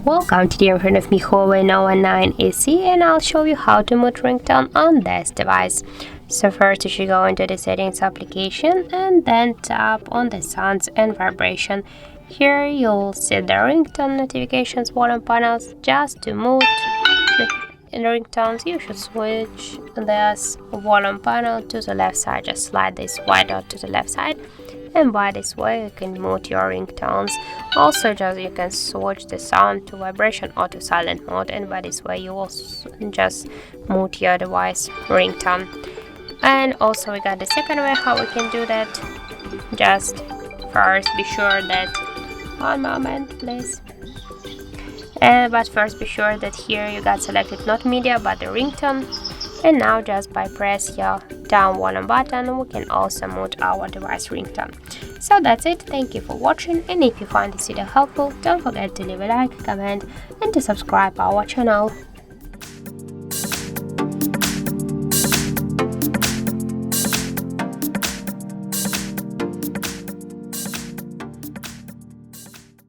Welcome, today in front of me HUAWEI NOVA 9 SE, and I'll show you how to mute ringtone on this device. So first you should go into the settings application and then tap on the sounds and vibration. Here you'll see the ringtone notifications volume panels. Just to mute the ringtones, you should switch this volume panel to the left side. Just slide this white dot to the left side, and by this way you can mute your ringtones. Also, you can switch the sound to vibration or to silent mode, and by this way you will just mute your device ringtone. And also we got the second way how we can do that. Just first be sure that, one moment please, but first be sure that here you got selected not media but the ringtone. And now just by press your down volume button we can also mute our device ringtone. So that's it. Thank you for watching, and if you find this video helpful, don't forget to leave a like, comment and to subscribe our channel.